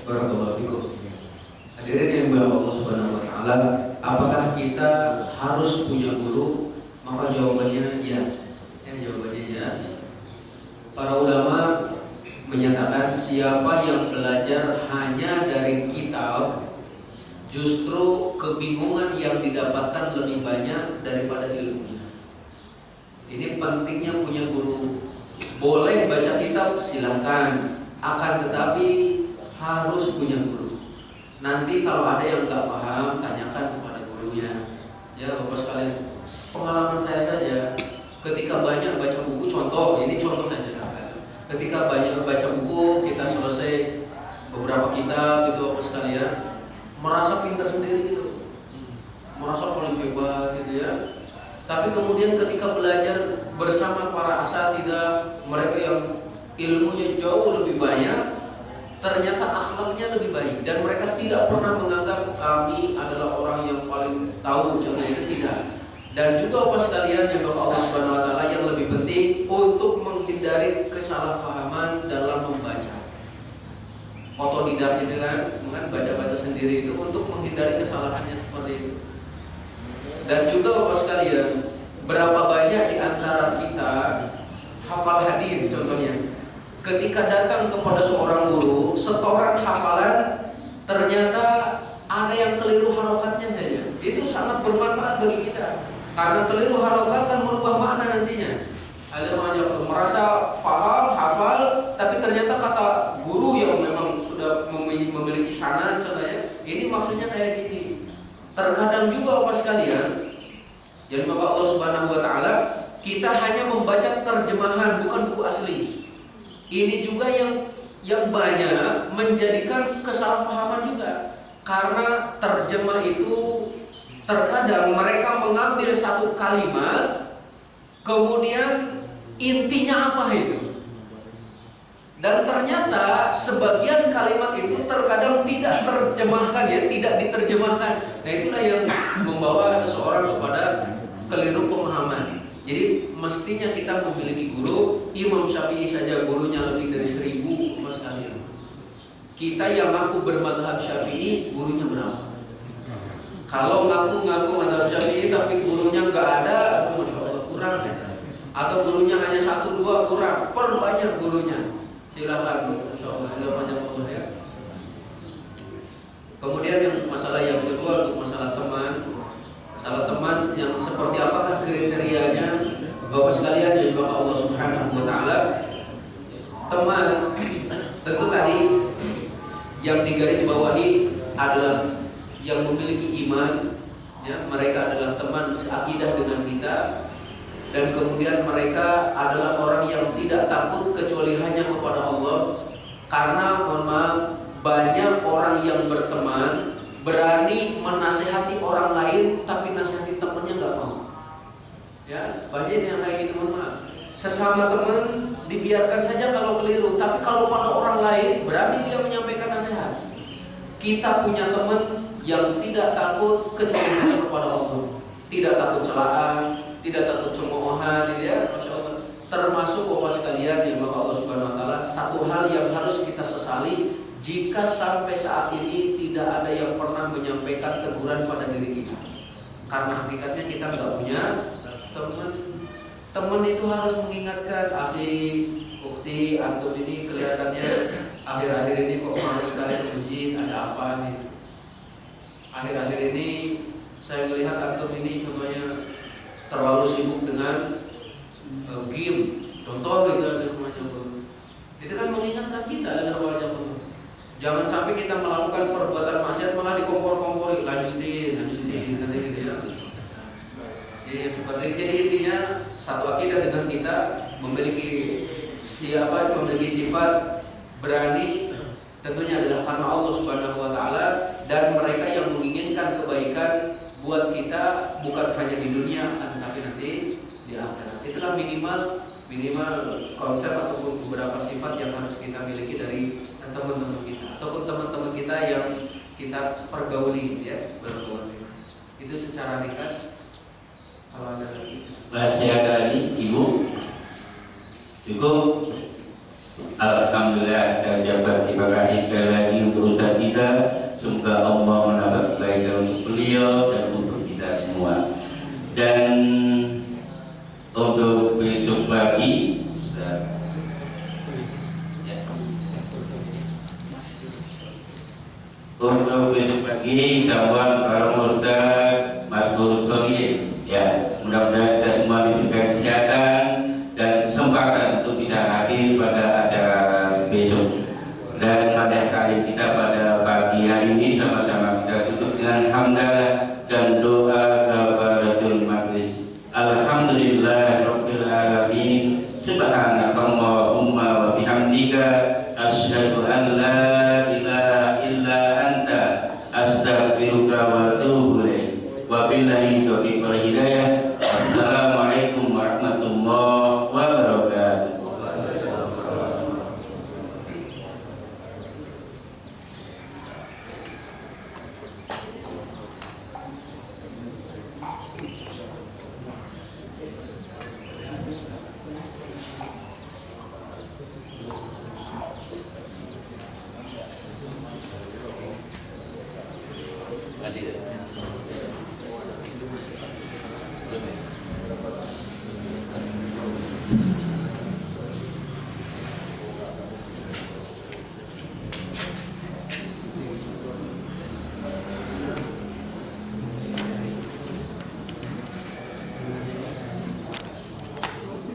Barakallahu fikum. Hadirin yang dimuliakan Allah Subhanahu wa taala, apakah kita harus punya guru? Maka jawabannya ya. Jawabannya ya. Para ulama menyatakan siapa yang belajar hanya dari kitab, justru kebingungan yang didapatkan lebih banyak daripada ilmunya. Ini pentingnya punya guru. Boleh baca kitab silahkan, akan tetapi harus punya guru. Nanti kalau ada yang nggak paham, tanyakan kepada gurunya. Ya Bapak sekalian, pengalaman saya saja, ketika banyak baca buku, ini contoh saja. Ketika banyak baca buku, kita selesai beberapa kitab gitu Bapak sekalian, merasa pintar sendiri gitu, merasa paling hebat gitu ya. Tapi kemudian ketika belajar bersama para asatidzah, mereka yang ilmunya jauh lebih banyak, ternyata akhlaknya lebih baik dan mereka tidak pernah menganggap kami adalah orang yang paling tahu, contohnya itu tidak. Dan juga Bapak sekalian yang Bapak Allah Subhanahu wa taala, yang lebih penting untuk menghindari kesalahpahaman dalam membaca. Otodidak itu kan baca-baca sendiri itu untuk menghindari kesalahannya seperti itu. Dan juga Bapak sekalian, berapa banyak di antara kita hafal hadis contohnya, ketika datang kepada seorang guru, setoran hafalan, ternyata ada yang keliru harokatnya saja. Itu sangat bermanfaat bagi kita, karena keliru harokat kan merubah makna nantinya. Ada yang merasa paham, hafal, tapi ternyata kata guru yang memang sudah memiliki sanad misalnya, ini maksudnya kayak gini. Terkadang juga Bapak sekalian, jadi maka Allah Subhanahu wa taala, kita hanya membaca terjemahan bukan buku asli. Ini juga yang banyak menjadikan kesalahpahaman juga. Karena terjemah itu terkadang mereka mengambil satu kalimat, kemudian intinya apa itu? Dan ternyata sebagian kalimat itu terkadang tidak terjemahkan, ya, tidak diterjemahkan. Nah itulah yang membawa seseorang kepada keliru pemahaman. Jadi mestinya kita memiliki guru. Imam Syafi'i saja gurunya lebih dari 1000 Mas kalian. Kita yang ngaku bermadhab Syafi'i, gurunya berapa? Kalau ngaku-ngaku madhab Syafi'i tapi gurunya nggak ada, aduh Masya Allah, kurang ya. Atau gurunya hanya 1-2, kurang, perbanyak gurunya. Silakan, Masya Allah, banyak Allah ya. Kemudian yang masalah yang kedua, untuk masalah teman yang seperti apakah kriterianya? Bapak sekalian yang Bapak Allah Subhanahu wa taala, teman tentu tadi yang digarisbawahi adalah yang memiliki iman, ya, mereka adalah teman seakidah dengan kita. Dan kemudian mereka adalah orang yang tidak takut kecuali hanya kepada Allah. Karena mohon maaf, banyak orang yang berteman berani menasehati orang lain, tapi nasihati temannya nggak mau. Ya, banyak yang kayak gitu, mohon maaf. Sesama teman dibiarkan saja kalau keliru, tapi kalau pada orang lain berani dia menyampaikan nasihat. Kita punya teman yang tidak takut kecuali hanya kepada Allah, tidak takut celaan, tidak takut cemoohan, ya, Masya Allah. Termasuk Bapak sekalian yang maka Allah Subhanahu wa taala, satu hal yang harus kita sesali, jika sampai saat ini tidak ada yang pernah menyampaikan teguran pada diri kita. Karena hakikatnya kita nggak punya teman. Teman itu harus mengingatkan, akhi, ukhti, antum ini kelihatannya akhir-akhir ini kok malas sekali ke ada apa nih? Akhir-akhir ini saya melihat antum ini contohnya terlalu sibuk dengan game, contoh gitu ada semuanya. Itu kan mengingatkan kita ada wajah. Jangan sampai kita melakukan perbuatan maksiat malah dikompor-kompori, lanjutin kan gitu ya. Jadi seperti itu. Jadi intinya satu akidah dengan kita, memiliki sifat berani, tentunya adalah karena Allah Subhanahu wa taala, dan mereka yang menginginkan kebaikan buat kita bukan hanya di dunia tetapi nanti di akhirat. Itulah minimal konsep ataupun beberapa sifat yang harus kita miliki dari teman-teman kita ataupun teman-teman kita yang kita pergauli, ya, bergaul. Itu secara ringkas kalau ada Masih ada lagi Ibu? Cukup? Alhamdulillah terjabat. Terima kasih sekali lagi untuk Ustaz kita. Semoga Allah menambah kebaikan untuk beliau dan untuk kita semua. Dan untuk besok pagi untuk besok pagi insyaallah para Ustaz Mas Guru Sohih ya, mudah-mudahan kita semua diberikan kesehatan dan kesempatan untuk bisa hadir pada acara besok. Dan pada kali kita pada pagi hari ini sama-sama kita tutup dengan hamdalah dan doa kafaratul majlis. Alhamdulillahirabbil alamin. Subhanakallahumma wa bihamdika asyhadu an la ilaha illa anta astaghfiruka wa atubu ilaik. Wa billahi taufiq wal hidayah.